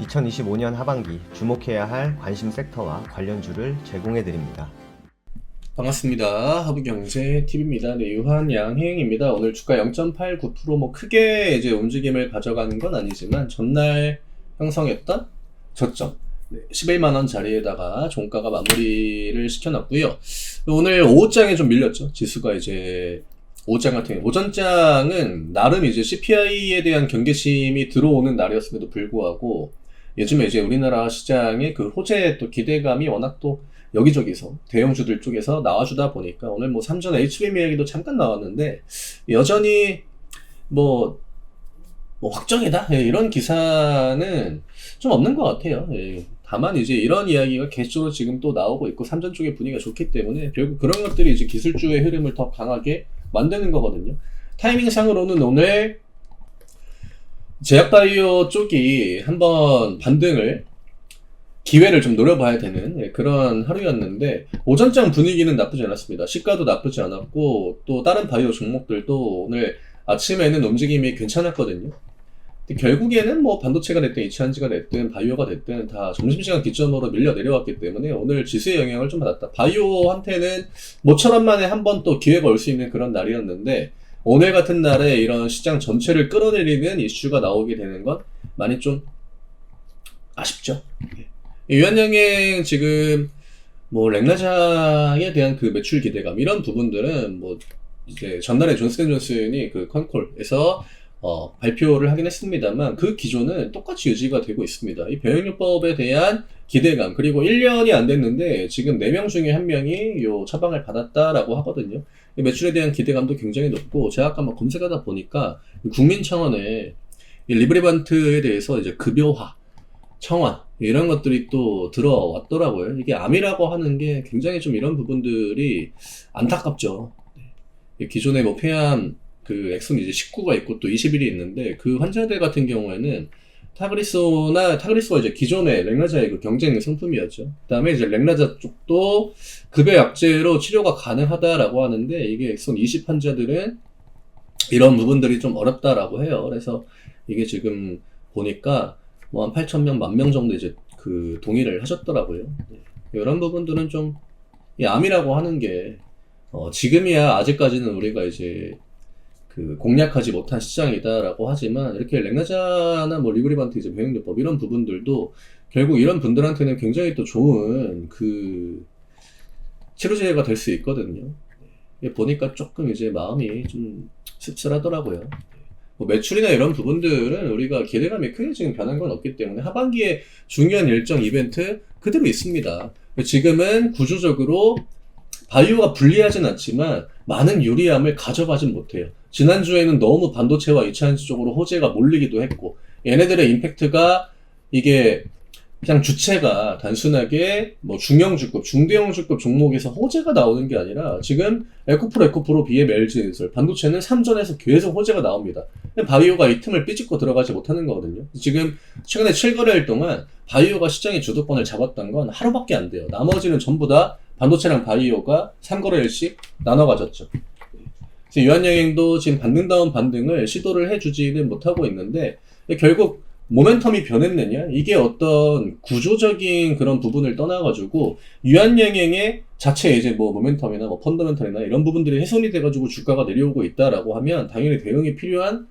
2025년 하반기 주목해야 할 관심 섹터와 관련주를 제공해 드립니다. 반갑습니다. 하부경제TV입니다. 네, 유한양행입니다. 오늘 주가 0.89% 뭐 크게 이제 움직임을 가져가는 건 아니지만 전날 형성했던 저점 11만원 자리에다가 종가가 마무리를 시켜놨고요. 오늘 오후장에 좀 밀렸죠. 지수가 이제 오후장 같은 경우 오전장은 나름 이제 CPI에 대한 경계심이 들어오는 날이었음에도 불구하고 요즘에 이제 우리나라 시장의 그 호재 또 기대감이 워낙 또 여기저기서 대형주들 쪽에서 나와주다 보니까 오늘 뭐 삼전 HBM 이야기도 잠깐 나왔는데 여전히 뭐 확정이다 이런 기사는 좀 없는 것 같아요. 다만 이제 이런 이야기가 계속적으로 지금 또 나오고 있고 삼전 쪽의 분위기가 좋기 때문에 결국 그런 것들이 이제 기술주의 흐름을 더 강하게 만드는 거거든요. 타이밍상으로는 오늘 제약바이오 쪽이 한번 반등을 기회를 좀 노려봐야 되는 그런 하루였는데 오전장 분위기는 나쁘지 않았습니다. 시가도 나쁘지 않았고 또 다른 바이오 종목들도 오늘 아침에는 움직임이 괜찮았거든요. 근데 결국에는 뭐 반도체가 됐든 이차전지가 됐든 바이오가 됐든 다 점심시간 기점으로 밀려 내려왔기 때문에 오늘 지수의 영향을 좀 받았다. 바이오한테는 모처럼 만에 한 번 또 기회가 올 수 있는 그런 날이었는데 오늘 같은 날에 이런 시장 전체를 끌어내리는 이슈가 나오게 되는 건 많이 좀 아쉽죠. 유한양행 지금 뭐 렉나자에 대한 그 매출 기대감 이런 부분들은 뭐 이제 전날에 존슨앤존슨이 그 컨콜에서 발표를 하긴 했습니다만 그 기조는 똑같이 유지가 되고 있습니다. 이 병역요법에 대한 기대감 그리고 1년이 안 됐는데 지금 4명 중에 1명이 요 처방을 받았다라고 하거든요. 이 매출에 대한 기대감도 굉장히 높고 제가 아까 막 검색하다 보니까 국민청원에 이 리브리반트에 대해서 이제 급여화, 청원 이런 것들이 또 들어왔더라고요. 이게 암이라고 하는 게 굉장히 좀 이런 부분들이 안타깝죠. 기존에 뭐 폐암 그 엑손 이제 19가 있고 또 21이 있는데 그 환자들 같은 경우에는 타그리소가 이제 기존의 렉나자의 그 경쟁 상품이었죠. 그 다음에 이제 렉나자 쪽도 급여 약제로 치료가 가능하다라고 하는데 이게 엑손 20 환자들은 이런 부분들이 좀 어렵다라고 해요. 그래서 이게 지금 보니까 뭐 한 8,000명, 10,000명 정도 이제 그 동의를 하셨더라고요. 이런 부분들은 좀 이 암이라고 하는 게 지금이야 아직까지는 우리가 이제 그 공략하지 못한 시장이다라고 하지만 이렇게 렉나자나 뭐 리브리반트 이제 병역요법 이런 부분들도 결국 이런 분들한테는 굉장히 또 좋은 그 치료제가 될 수 있거든요. 보니까 조금 이제 마음이 좀 씁쓸하더라고요. 뭐 매출이나 이런 부분들은 우리가 기대감이 크게 지금 변한 건 없기 때문에 하반기에 중요한 일정 이벤트 그대로 있습니다. 지금은 구조적으로 바이오가 불리하진 않지만 많은 유리함을 가져가진 못해요. 지난주에는 너무 반도체와 이차전지 쪽으로 호재가 몰리기도 했고 얘네들의 임팩트가 이게 그냥 주체가 단순하게 뭐 중형주급, 중대형주급 종목에서 호재가 나오는 게 아니라 지금 에코프로, BM, LG, 반도체는 3전에서 계속 호재가 나옵니다. 바이오가 이 틈을 삐집고 들어가지 못하는 거거든요. 지금 최근에 7거래일 동안 바이오가 시장의 주도권을 잡았던 건 하루밖에 안 돼요. 나머지는 전부 다 반도체랑 바이오가 3거래일씩 나눠 가졌죠. 그래서 유한양행도 지금 반등다운 반등을 시도를 해주지는 못하고 있는데 결국 모멘텀이 변했느냐? 이게 어떤 구조적인 그런 부분을 떠나가지고 유한양행의 자체 이제 뭐 모멘텀이나 뭐 펀더멘털이나 이런 부분들이 훼손이 돼가지고 주가가 내려오고 있다라고 하면 당연히 대응이 필요한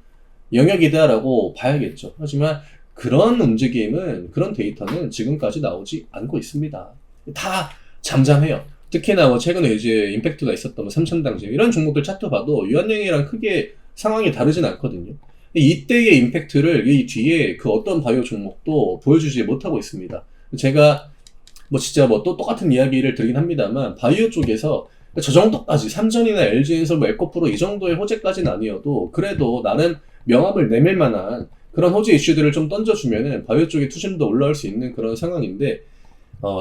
영역이다라고 봐야겠죠. 하지만 그런 움직임은 그런 데이터는 지금까지 나오지 않고 있습니다. 다 잠잠해요. 특히나 뭐 최근에 이제 임팩트가 있었던 뭐 삼천당제 이런 종목들 차트 봐도 유한양행이랑 크게 상황이 다르진 않거든요. 이때의 임팩트를 이 뒤에 그 어떤 바이오 종목도 보여주지 못하고 있습니다. 제가 뭐 진짜 뭐 또 똑같은 이야기를 드리긴 합니다만 바이오 쪽에서 저 정도까지 삼전이나 LG엔솔 뭐 에코프로 이 정도의 호재까지는 아니어도 그래도 나는 명함을 내밀 만한 그런 호재 이슈들을 좀 던져주면은 바이오 쪽에 투심도 올라올 수 있는 그런 상황인데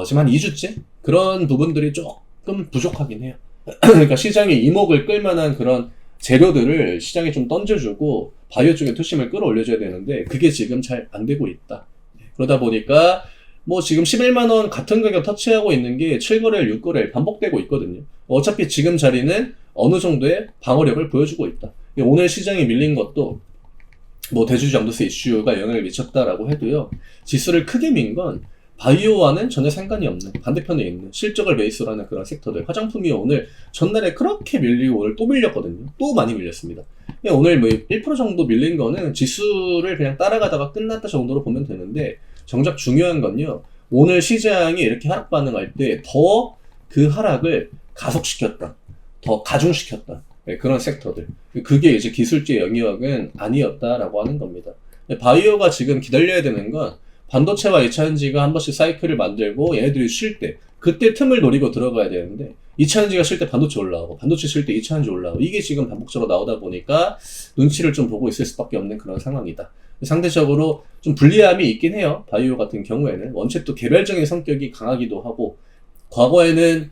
지금 한 2주째 그런 부분들이 조금 부족하긴 해요. 그러니까 시장의 이목을 끌만한 그런 재료들을 시장에 좀 던져주고 바이오 쪽에 투심을 끌어올려줘야 되는데 그게 지금 잘 안 되고 있다. 그러다 보니까 뭐 지금 11만원 같은 가격 터치하고 있는 게 7거래일, 6거래일 반복되고 있거든요. 어차피 지금 자리는 어느 정도의 방어력을 보여주고 있다. 오늘 시장이 밀린 것도 뭐 대주주 양도세 이슈가 영향을 미쳤다라고 해도요. 지수를 크게 민 건 바이오와는 전혀 상관이 없는 반대편에 있는 실적을 베이스로 하는 그런 섹터들. 화장품이 오늘 전날에 그렇게 밀리고 오늘 또 밀렸거든요. 또 많이 밀렸습니다. 오늘 뭐 1% 정도 밀린 거는 지수를 그냥 따라가다가 끝났다 정도로 보면 되는데, 정작 중요한 건요. 오늘 시장이 이렇게 하락 반응할 때 더 그 하락을 가속시켰다. 더 가중시켰다. 그런 섹터들. 그게 이제 기술주의 영역은 아니었다라고 하는 겁니다. 바이오가 지금 기다려야 되는 건 반도체와 2차전지가 한 번씩 사이클을 만들고 얘네들이 쉴 때, 그때 틈을 노리고 들어가야 되는데, 2차전지가 쉴 때 반도체 올라오고, 반도체 쉴 때 2차전지 올라오고, 이게 지금 반복적으로 나오다 보니까 눈치를 좀 보고 있을 수밖에 없는 그런 상황이다. 상대적으로 좀 불리함이 있긴 해요. 바이오 같은 경우에는. 원체 또 개별적인 성격이 강하기도 하고, 과거에는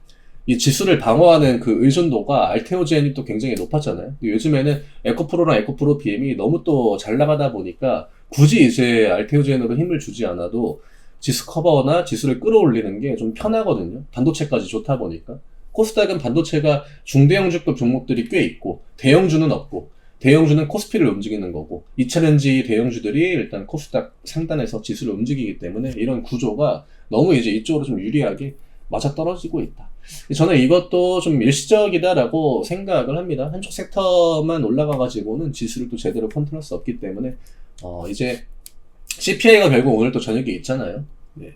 이 지수를 방어하는 그 의존도가 알테오젠이 또 굉장히 높았잖아요. 요즘에는 에코프로랑 에코프로 BM이 너무 또 잘 나가다 보니까 굳이 이제 알테오젠으로 힘을 주지 않아도 지수 커버나 지수를 끌어올리는 게 좀 편하거든요. 반도체까지 좋다 보니까. 코스닥은 반도체가 중대형주급 종목들이 꽤 있고, 대형주는 없고, 대형주는 코스피를 움직이는 거고, 2차전지 대형주들이 일단 코스닥 상단에서 지수를 움직이기 때문에 이런 구조가 너무 이제 이쪽으로 좀 유리하게 맞아떨어지고 있다. 저는 이것도 좀 일시적이다라고 생각을 합니다. 한쪽 섹터만 올라가가지고는 지수를 또 제대로 컨트롤할 수 없기 때문에, 이제 CPI가 결국 오늘 또 저녁에 있잖아요. 네.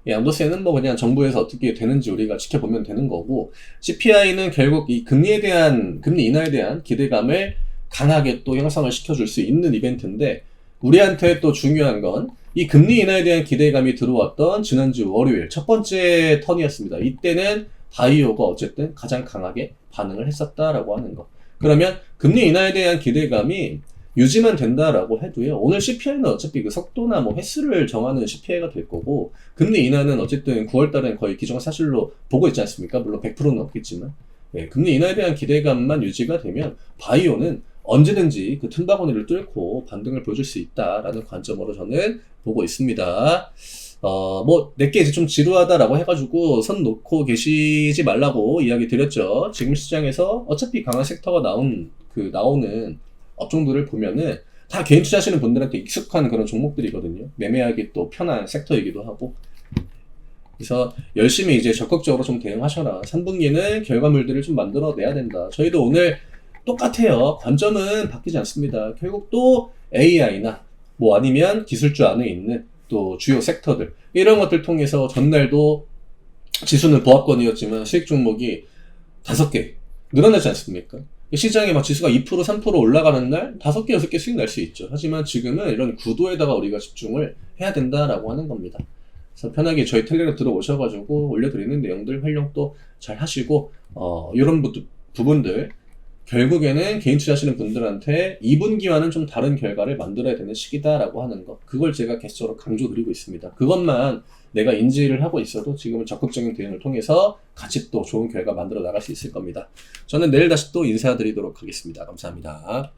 양도세는 뭐 그냥 정부에서 어떻게 되는지 우리가 지켜보면 되는 거고, CPI는 결국 이 금리 인하에 대한 기대감을 강하게 또 형성을 시켜줄 수 있는 이벤트인데, 우리한테 또 중요한 건 이 금리 인하에 대한 기대감이 들어왔던 지난주 월요일 첫 번째 턴이었습니다. 이때는 바이오가 어쨌든 가장 강하게 반응을 했었다라고 하는 거. 그러면 금리 인하에 대한 기대감이 유지만 된다라고 해도요. 오늘 CPI는 어차피 그 속도나 뭐 횟수를 정하는 CPI가 될 거고, 금리 인하는 어쨌든 9월 달엔 거의 기정사실로 보고 있지 않습니까? 물론 100%는 없겠지만. 네, 금리 인하에 대한 기대감만 유지가 되면 바이오는 언제든지 그 틈바구니를 뚫고 반등을 보여줄 수 있다라는 관점으로 저는 보고 있습니다. 뭐, 내게 이제 좀 지루하다라고 해가지고 선 놓고 계시지 말라고 이야기 드렸죠. 지금 시장에서 어차피 강한 섹터가 나오는 업종들을 보면은 다 개인 투자하시는 분들한테 익숙한 그런 종목들이거든요. 매매하기 또 편한 섹터이기도 하고. 그래서 열심히 이제 적극적으로 좀 대응하셔라. 3분기는 결과물들을 좀 만들어내야 된다. 저희도 오늘 똑같아요. 관점은 바뀌지 않습니다. 결국 또 AI나 뭐 아니면 기술주 안에 있는 또 주요 섹터들, 이런 것들 통해서 전날도 지수는 보합권이었지만 수익 종목이 5개 늘어나지 않습니까? 시장에 막 지수가 2%, 3% 올라가는 날 5개, 6개 수익 날 수 있죠. 하지만 지금은 이런 구도에다가 우리가 집중을 해야 된다라고 하는 겁니다. 그래서 편하게 저희 텔레그램 들어오셔가지고 올려드리는 내용들 활용 또 잘 하시고, 이런 부분들 결국에는 개인 투자하시는 분들한테 2분기와는 좀 다른 결과를 만들어야 되는 시기다라고 하는 것, 그걸 제가 계속적으로 강조드리고 있습니다. 그것만 내가 인지를 하고 있어도 지금은 적극적인 대응을 통해서 같이 또 좋은 결과 만들어 나갈 수 있을 겁니다. 저는 내일 다시 또 인사드리도록 하겠습니다. 감사합니다.